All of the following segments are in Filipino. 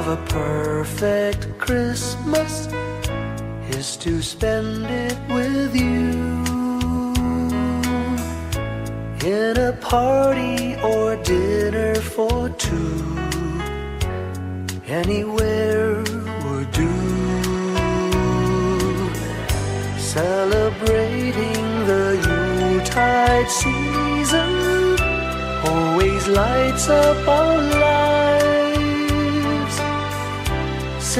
of a perfect Christmas is to spend it with you, in a party or dinner for two. Anywhere would do. Celebrating the Yuletide season always lights up our lives.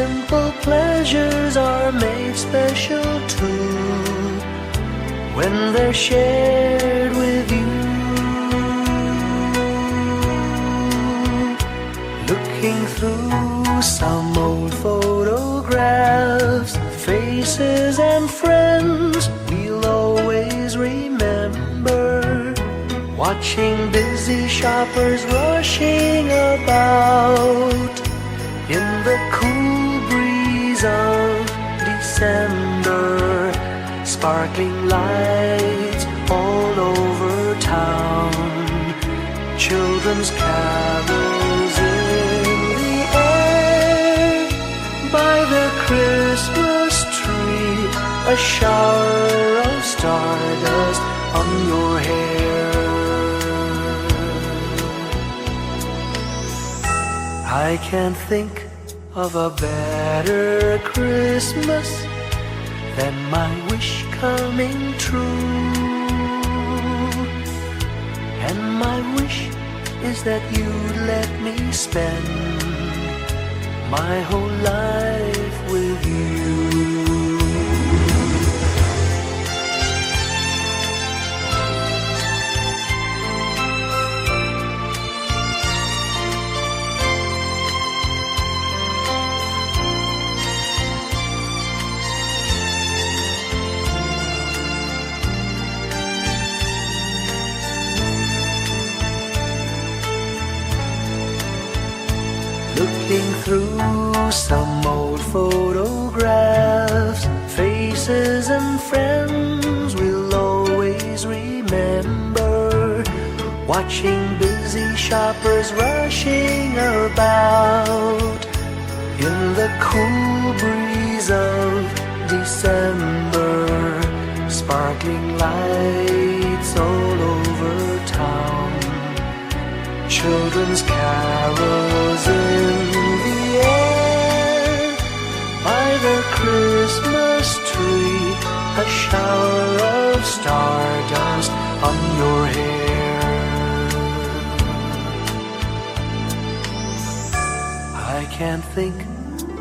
Simple pleasures are made special too when they're shared with you. Looking through some old photographs, faces and friends we'll always remember. Watching busy shoppers rushing about in the cool breeze of December. Sparkling lights all over town, children's carols in the air. By the Christmas tree, a shower of stardust on your hair. I can't think of a better Christmas than my wish coming true. And my wish is that you'd let me spend my whole life with you. Looking through some old photographs, faces and friends we'll always remember. Watching busy shoppers rushing about in the cool breeze of December. Sparkling lights all over town, children's carols in the air. By the Christmas tree, a shower of stardust on your hair. I can't think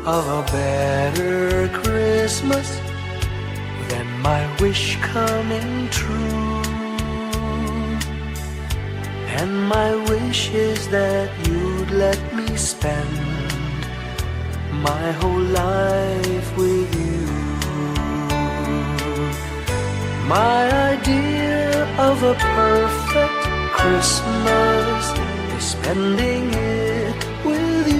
of a better Christmas than my wish coming true. And my wish is that you'd let me spend my whole life with you. My idea of a perfect Christmas is spending it with you.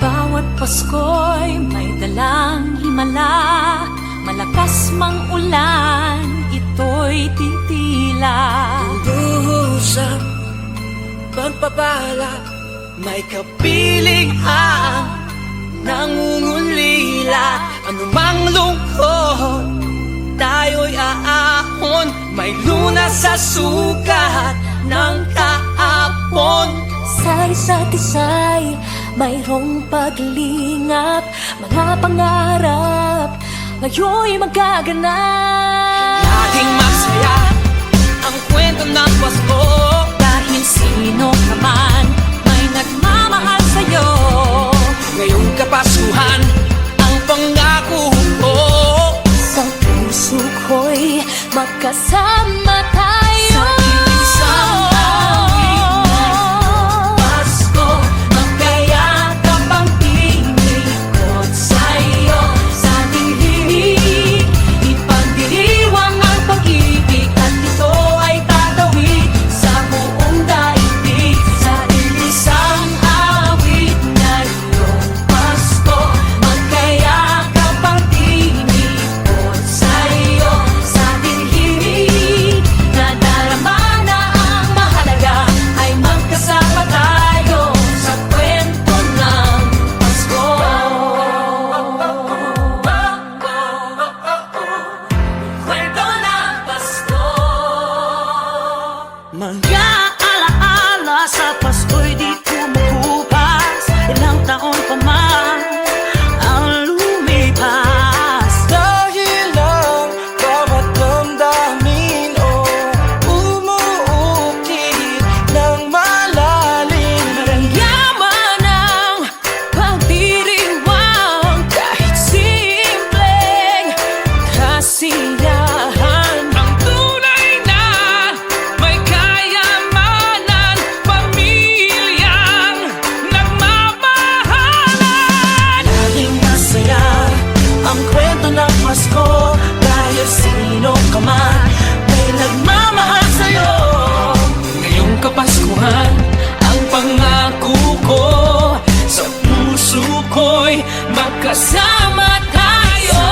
Bawat Pasko'y may dalang himala, malakas mang ulan, ito'y titila. Duhusap, pagpapala, may kapiling ang nangungulila. Anumang lungkot, tayo'y aahon, may lunas sa sukat ng kahapon. Sa isa't isa'y mayroong paglingap, mga pangarap ngayon'y magaganap. Laging masaya ang kwento ng Pasko, Dahil sino ka man may nagmamahal sa'yo. ngayong kapasuhan ang pangako ko. magkasama tayo. Sa isang awit ngayong Pasko, magkayakap ang tingikot sa'yo. Sa ating himig, ipagdiriwang ang pag-ibig, at ito ay tatawid sa buong daigdig. Sa isang awit ngayong Pasko, magkayakap ang tingikot sa'yo. Sa ating himig, nadarama na ang mahalaga, ay magkasama tayo sa kwento ng Pasko. Kwento ng Pasko. Mga alaala sa Pasko'y di kumukupas. Ilang taon pa man ang lumipas. Dahil ang bawat damdamin umuukit ng malalim. Yaman ang pagdiriwang, kahit simpleng kasiyahan. Ang tunay na may kayamanan, pamilyang nagmamahalan. Laging masaya ang kwento ng Pasko. Dahil sino ka man may nagmamahal sa'yo. Ngayong Kapaskuhan, ang pangako ko sa puso ko'y magkasama tayo.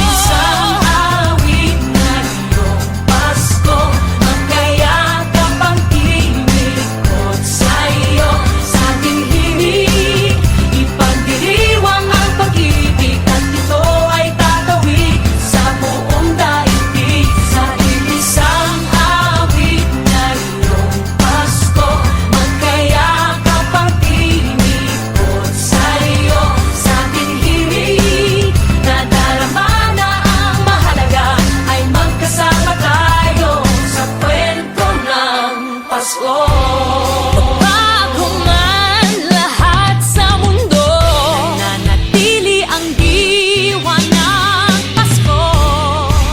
Isang awit ngayong Pasko, magkayakap ang tingikot sa'yo. Sa ating himig, ipagdiriwang ang pag-ibig, at ito ay tatawid sa buong daigdig. Sa isang awit ngayong Pasko, magkayakap ang tingikot sa'yo. Sa ating himig, nadarama na ang mahalaga, ay magkasama tayo sa kwento ng Pasko. Bago man lahat sa mundo, nananatili ang diwa ng Pasko.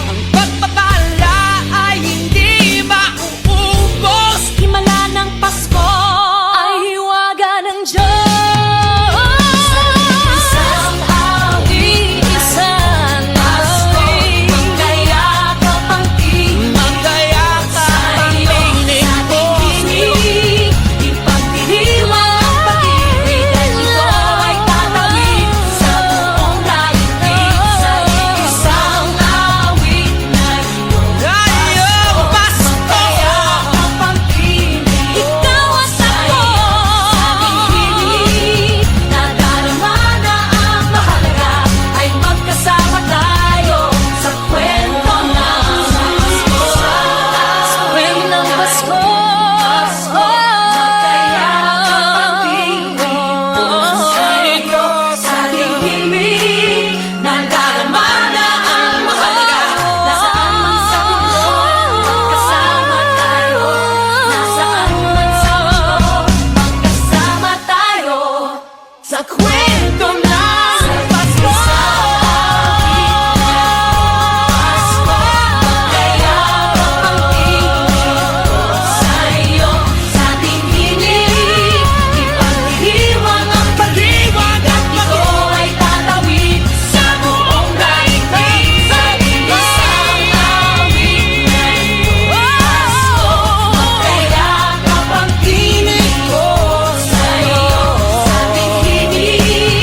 Ang pagpapala ay hindi mauubos. Himala ng Pasko ay hiwaga ng Diyos. Isang awit, isang awit, magkayakap ang tingin, magkayakap ang tingin ko. Ipagdiriwang ang pag-ibig, at ito ay tatawid sa buong daigdig. Sa isang awit ngayong Pasko, magkayakap ang tingin, ikaw at ako. Sa ating himig, nadarama na ang mahalaga, ay magkasama tayo sa kwento ng Pasko. Sa kwento ng Pasko, magkayakap ang tingin sa'yo. Sa ating himig, nadarama na ang mahalaga, nasaan man sa mundo, magkasama tayo. Nasaan man sa mundo, magkasama tayo sa kwento ng Pasko. Magkayakap ang tingin sa'yo. Sa ating himig, ipagdiriwang ang pag-ibig, at ito ay tatawid sa buong daigdig. Sa isang awit ngayong Pasko, magkayakap ang tingin ko sa'yo. Sa ating himig,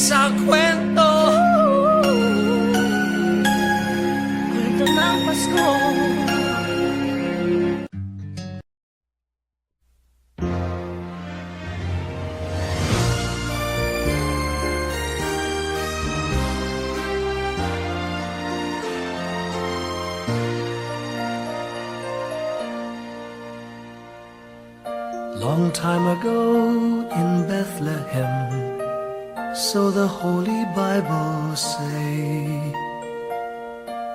isang kwento. Kwento ng Pasko. Long time ago in Bethlehem, so the Holy Bible say,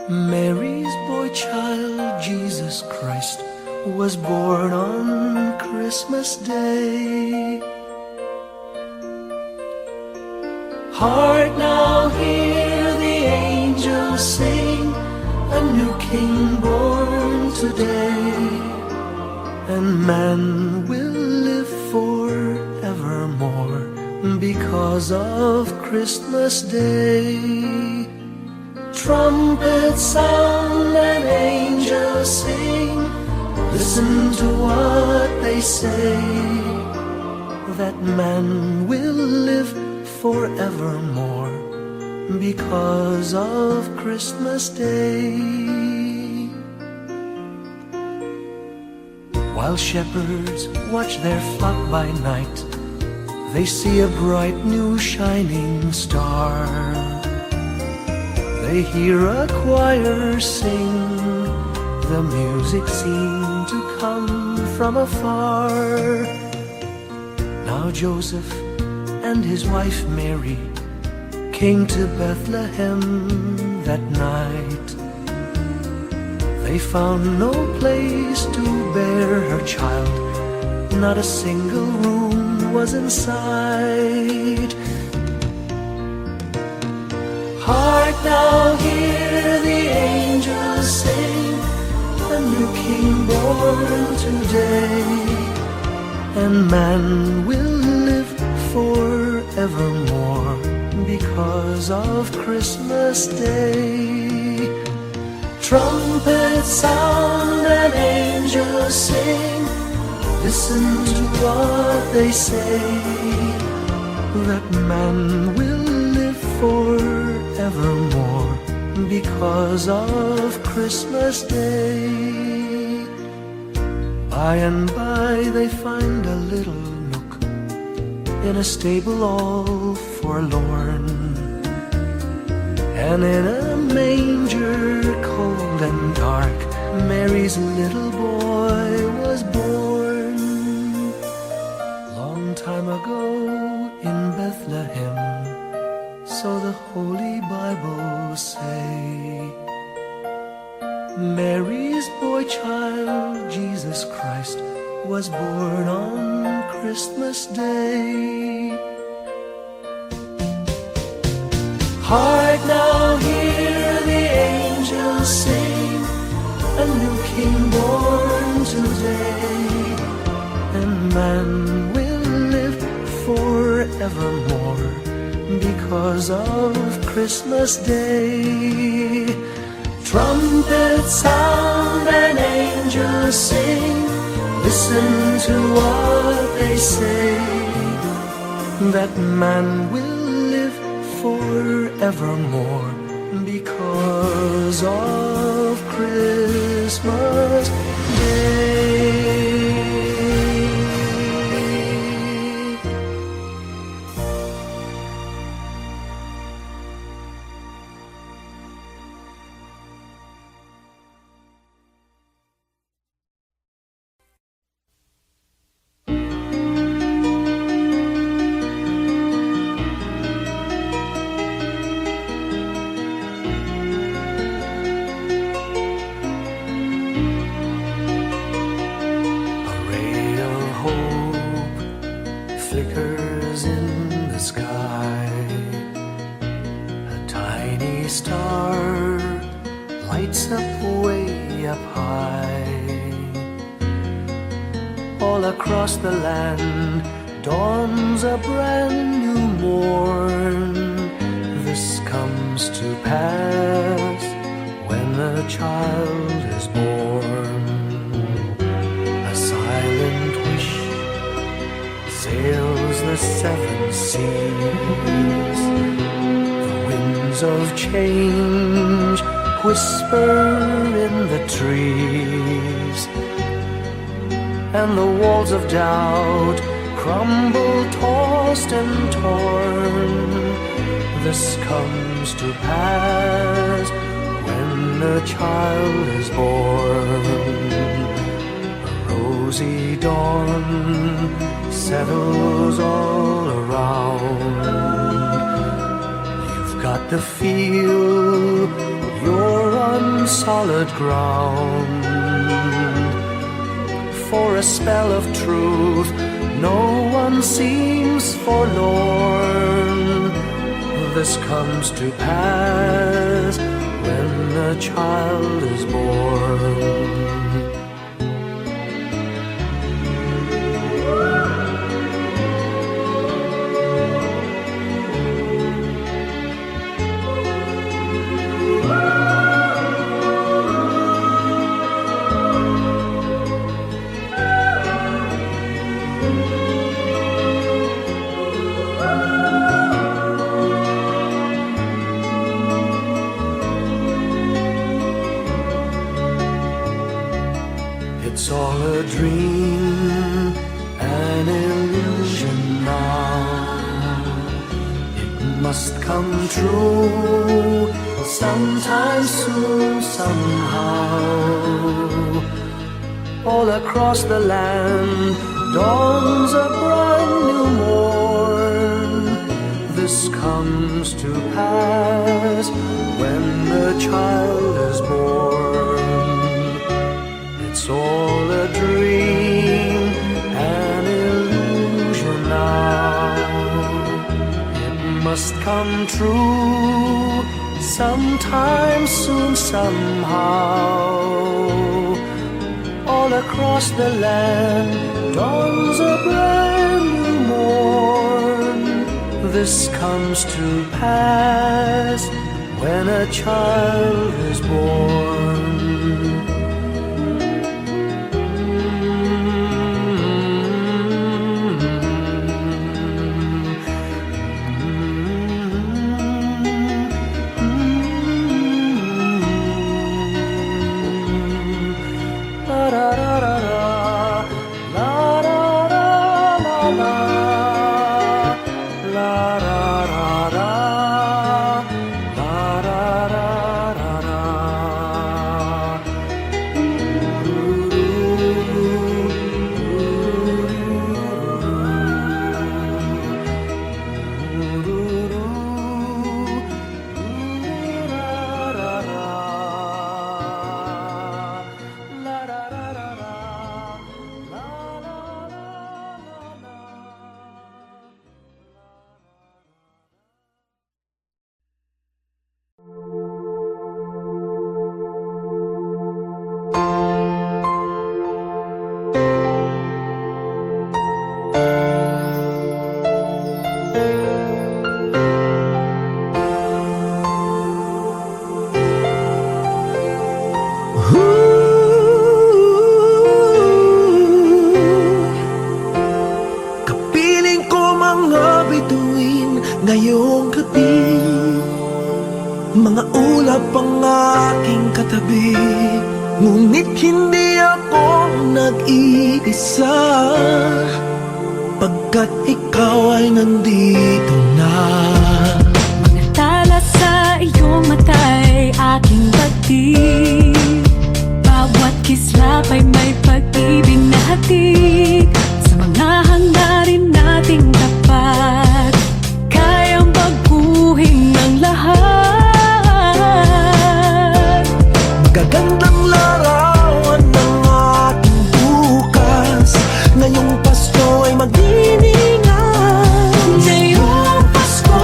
Mary's boy child, Jesus Christ, was born on Christmas Day. Hark now, hear the angels sing, a new King born today, and man will live forevermore because of Christmas Day. Trumpets sound and angels sing, listen to what they say, that man will live forevermore because of Christmas Day. While shepherds watch their flock by night, they see a bright new shining star. They hear a choir sing, the music seemed to come from afar. Now Joseph and his wife Mary came to Bethlehem that night. They found no place to bear her child, not a single room was in sight. Hark now, hear the angels sing, a new King born today, and man will live forevermore because of Christmas Day. Trumpets sound and angels sing, listen to what they say, that man will live forevermore because of Christmas Day. By and by they find a little nook in a stable all forlorn, and in a manger cold and dark, Mary's little boy was born. Long time ago in Bethlehem, so the Holy Bible say, Mary's boy child, Jesus Christ, was born on Christmas Day. Hark now, hear the angels sing, a new King born today, and man will live forevermore because of Christmas Day. Trumpets sound and angels sing, listen to what they say, that man will live forevermore because of Christmas Day. Flickers in the sky, a tiny star lights up way up high. All across the land dawns a brand new morn. This comes to pass when the child is born. A silent wish sails the seven seas, Winds of change whisper in the trees, and the walls of doubt crumble, tossed and torn. This comes to pass when a child is born. A rosy dawn settles all around. You've got to feel you're on solid ground. For a spell of truth, no one seems forlorn. This comes to pass when a child is born. It's all a dream, an illusion now. It must come true sometime soon, somehow. All across the land dawns a brand new morn. This comes to pass when the child is born. It's all a dream, an illusion now. It must come true sometime soon, somehow. All across the land dawns a brand new morn. This comes to pass when a child is born. Kapiling ko mga bituin ngayong gabi, mga ulap ang aking katabi, ngunit hindi ako nag-iisa, pagkat ikaw ay nandito na. Mga tala sa iyong mata'y aking batid. Bawat kislap ay may pag-ibig na hatid. Sa mga hangarin nating tapat, kayang baguhin ang lahat. Gagandang larawan ng ating bukas, ngayong Pasko ay mag-iingat. Ngayong Pasko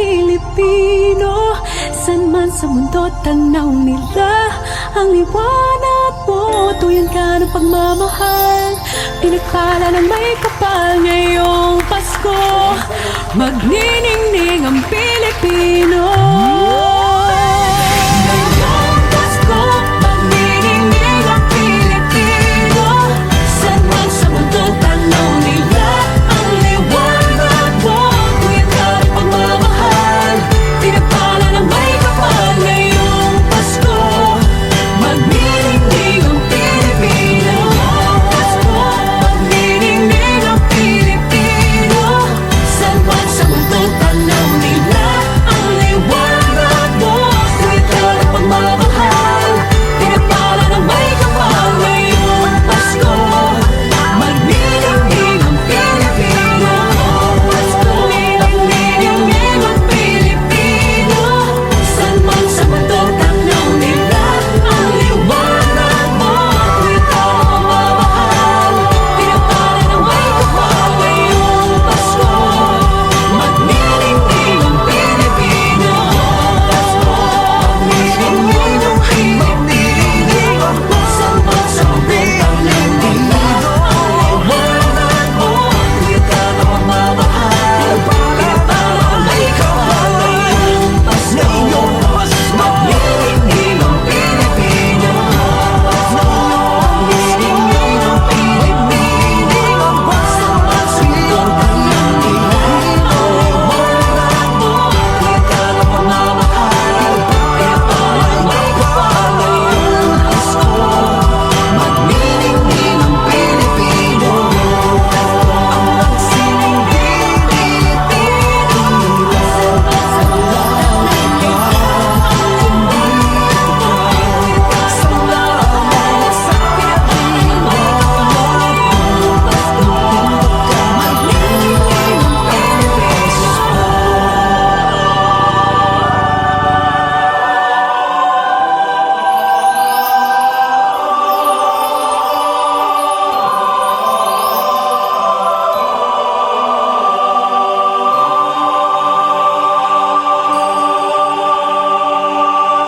Pilipino. San man sa mundo tanaw nila ang liwanag mo. Tuyan ka ng pagmamahal, pinagpala ng may kapal ngayong Pasko. Magniningning ang Pilipino. Ngayong Pasko, magniningning ang Pilipino. San man sa mundo tanaw nila ang liwanag mo. Tuyan ka ng pagmamahal, pinagpala ng may kapal ngayong Pasko. Magniningning ang Pilipino. Pasko, magniningning ang Pilipino. San man sa mundo tanaw nila ang liwanag mo. Tuwid ka ng pagmamahal, pinagpala ng may kapal ngayong Pasko. Magniningning ang Pilipino. Pasko, magniningning ang Pilipino. San man sa mundo tanaw nila ang liwanag mo. Tuwid ka ng pagmamahal, pinagpala ng may kapal ngayong Pasko. Magniningning ang Pilipino. Pasko, magniningning ang Pilipino. San man sa mundo tanaw nila ang liwanag mo. Tuwid ka ng pagmamahal, pinagpala ng may kapal ngayong Pasko. Magniningning ang Pilipino. Magniningning ang Pilipino. San man sa mundo tanaw nila ang liwanag mo. Tuwid ka ng pagmamahal, pinagpala ng may kapal ngayong Pasko. Magniningning ang Pilipino. Ang magsining Pilipino. Salamat sa Pilipino. Magniningning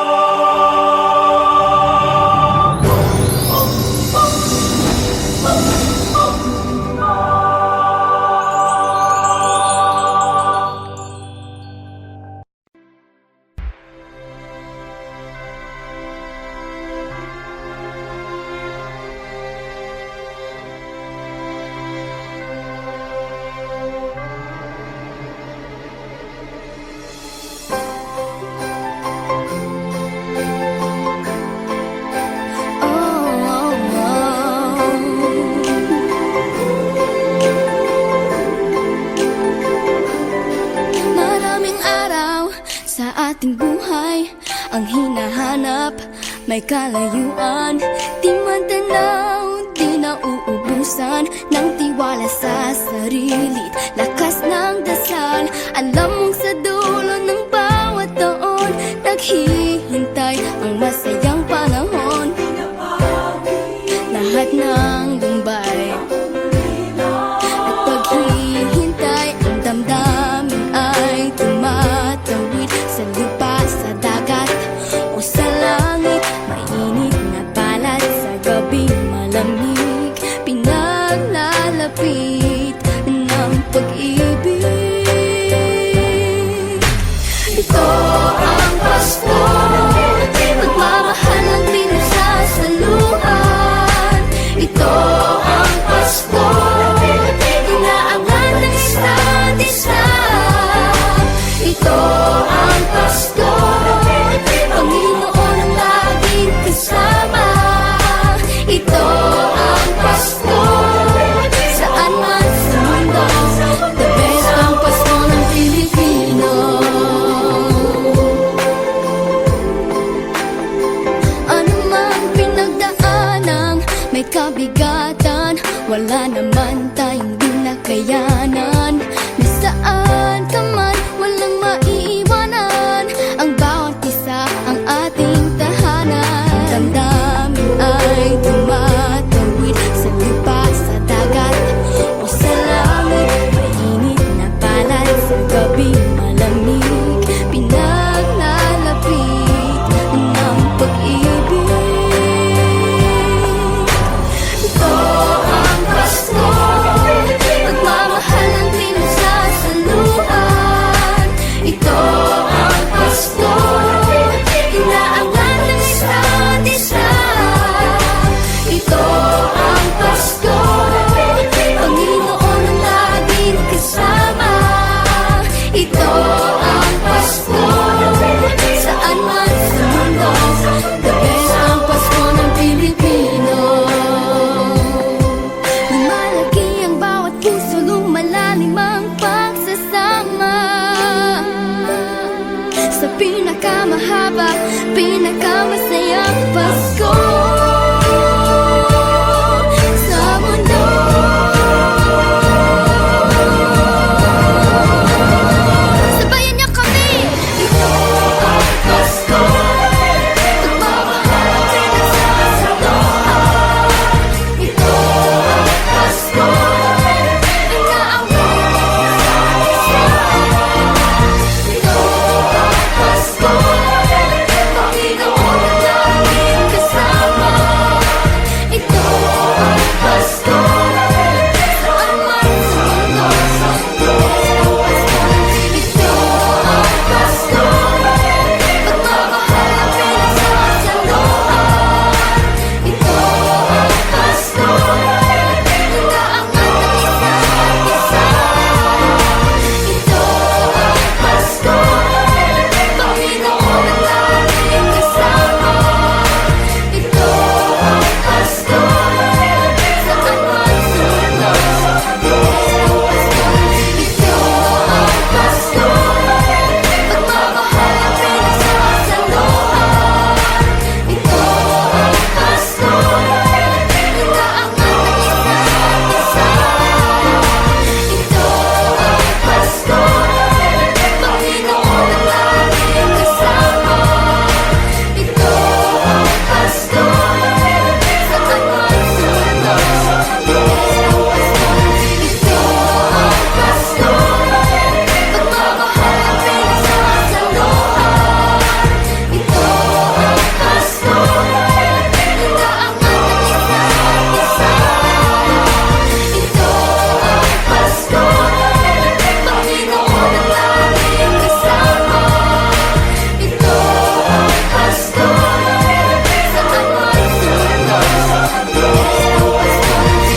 ang Pilipino. Maraming araw sa ating buhay ang hinahanap, may kalayuan. Di man tanaw, di nauubusan ng tiwala sa sarili't lakas ng dasal. Alam mong sa dulo ng bawat taon naghihintay ang masayang panahon. Lahat ng lumbay at paghihintay, ang damdamin ay tumatawid sa lupa, sa dagat o sa langit. Mainit na balat sa gabing malamig, pinaglalapit ng pag-ibig. Ito ang Pasko, pagmamahal ang pinagsasaluhan. Ito ang Pasko, inaangan ng isa't isa. Ito ang Pasko, Panginoon ang laging kasama. Ito ang Pasko, saan man sa mundo, the best ang Pasko ng Pilipino. Ano mang pinagdaanang may kabigatan, wala naman tayong di nakayanan. Nasaan ka man, walang maiiwanan, ang bawat isa ang ating tahanan. Damdamin ay tumatawid sa lupa, sa dagat o sa langit. Mainit na balat sa gabing malamig, sa pinakamahaba, pinakamasayang Pasko sa mundo. Sabayan niyo kami! Ito ang Pasko, pagmamahal ang pinagsasaloan. Ito ang Pasko, inaaway ang isa't isa. Ito ang Pasko, Panginoon ang laging kasama. Ito ang Pasko, saan man sa mundo, sa mundo. Ito ang Pasko, pagmamahal ang pinagsasaloan. Ito ang Pasko, inaangat ang isa't isa. Ito ang Pasko, Panginoon ang laging kasama. Ito ang Pasko, saan man sa mundo, sa mundo. Ito ang Pasko, pagmamahal ang pinagsasaloan. Ito ang Pasko, inaangat ang isa't isa. Ito ang Pasko, Panginoon ang laging kasama. Ito ang Pasko, saan man sa mundo, sa mundo.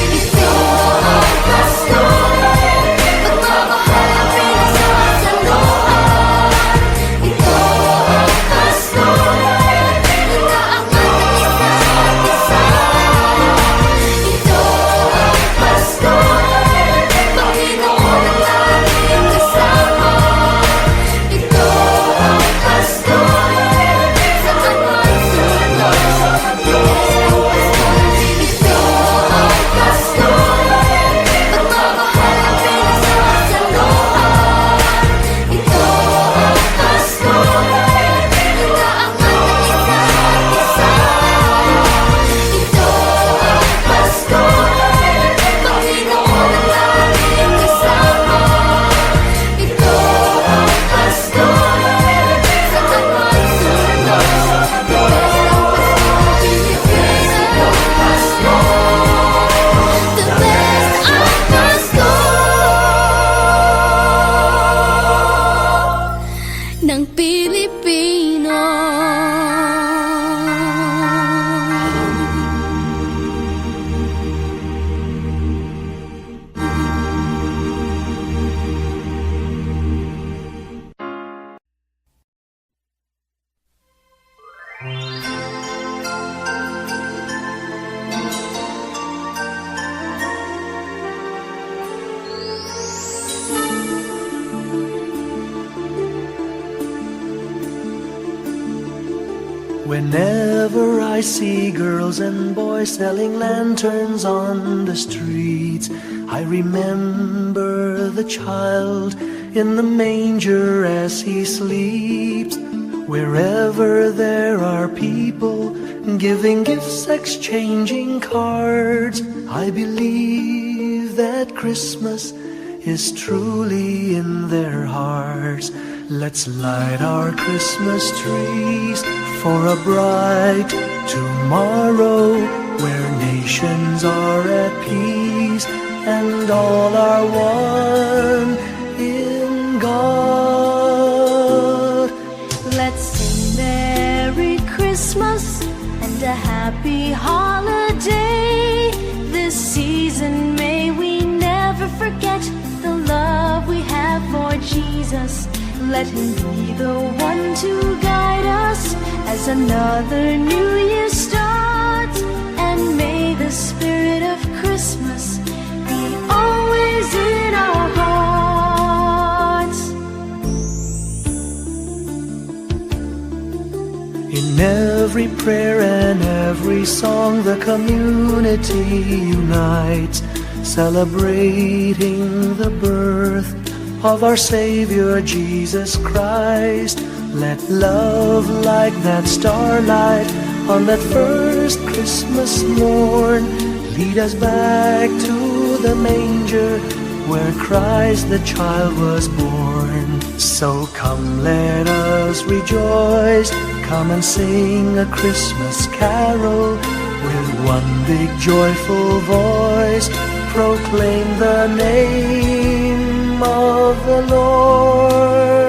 Ito ang Pasko, pagmamahal ang pinagsasaloan. Ito ang Pasko, inaangat ang isa't isa. Ito ang Pasko, Panginoon ang laging kasama. Ito ang Pasko, saan man sa mundo, sa mundo. Ito ang Pasko, pagmamahal ang pinagsasaloan. Ito ang Pasko, inaangat ang isa't isa. Ito ang Pasko, Panginoon ang laging kasama. Ito ang Pasko, saan man sa mundo, sa mundo. Ito ang Pasko, pagmamahal ang pinagsasaloan. Ito ang Pasko, inaangat ang isa't isa. Ito ang Pasko, Panginoon ang laging kasama. Ito ang Pasko, saan man sa mundo, sa mundo. The best ang Pasko ng Pilipino. Whenever I see girls and boys selling lanterns on the streets, I remember the child in the manger as he sleeps. Wherever there are people giving gifts, exchanging cards, I believe that Christmas is truly in their hearts. Let's light our Christmas trees for a bright tomorrow, where nations are at peace and all are one in God. Let's sing Merry Christmas and a Happy Holiday. This season may we never forget the love we have for Jesus. Let him be the one to guide us as another new year starts. And may the spirit of Christmas be always in our hearts. In every prayer and every song, the community unites, celebrating the birth of our Savior Jesus Christ. Let love like that starlight on that first Christmas morn lead us back to the manger where Christ the child was born. So come, let us rejoice, come and sing a Christmas carol with one big joyful voice. Proclaim the name of the Lord.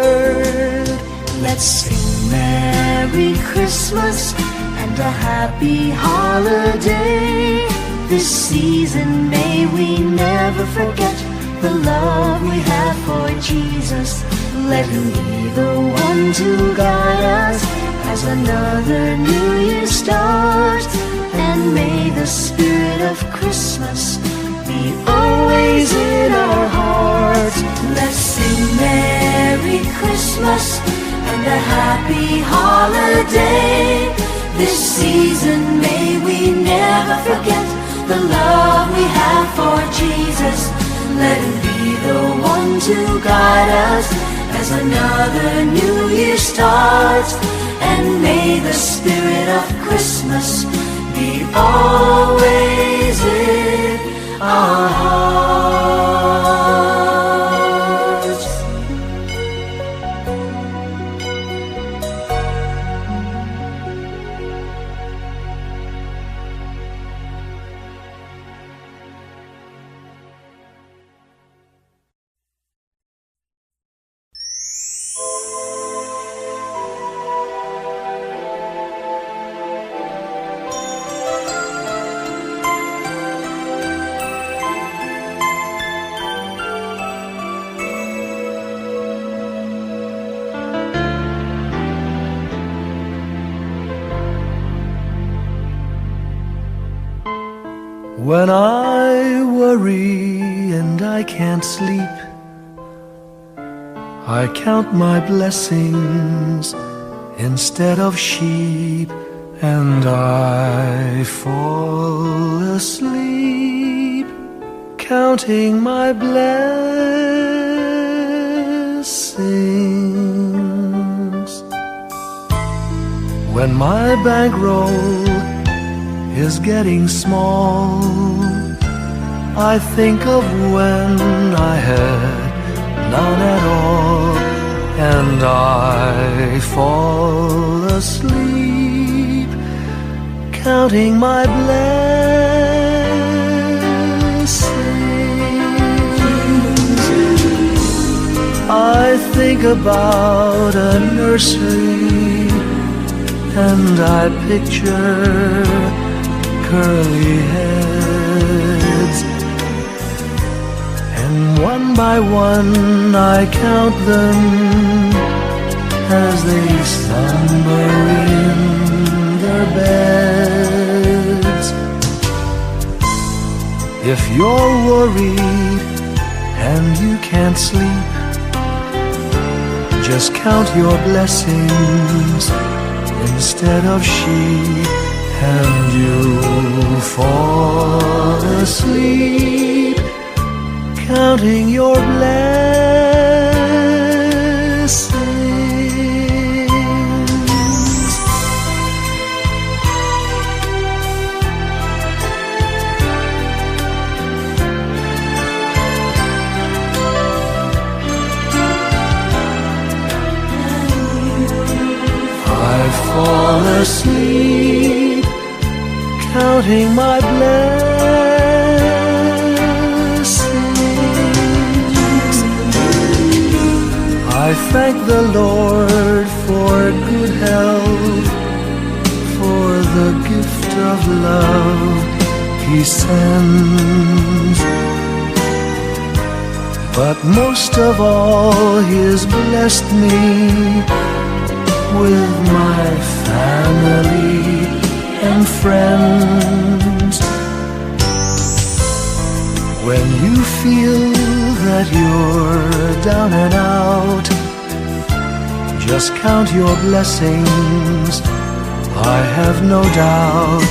Let's sing Merry Christmas and a happy holiday. This season may we never forget the love we have for Jesus. Let him be the one to guide us as another new year starts. And may the spirit of Christmas be always in our hearts. Let's sing Merry Christmas and a happy holiday. This season may we never forget the love we have for Jesus. Let him be the one to guide us as another new year starts. And may the spirit of Christmas be always in our hearts. When I worry and I can't sleep, I count my blessings instead of sheep, and I fall asleep counting my blessings. When my bankroll is getting small, I think of when I had none at all, and I fall asleep counting my blessings. I think about a nursery and I picture curly heads, and one by one I count them as they slumber in their beds. If you're worried and you can't sleep, just count your blessings instead of sheep, and you'll fall asleep counting your blessings. I fall asleep counting my blessings. I thank the Lord for good health, for the gift of love He sends. But most of all, He has blessed me with my family and friends. When you feel that you're down and out, Just count your blessings. I have no doubt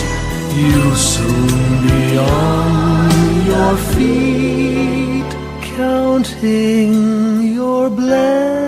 you'll soon be on your feet, counting your blessings.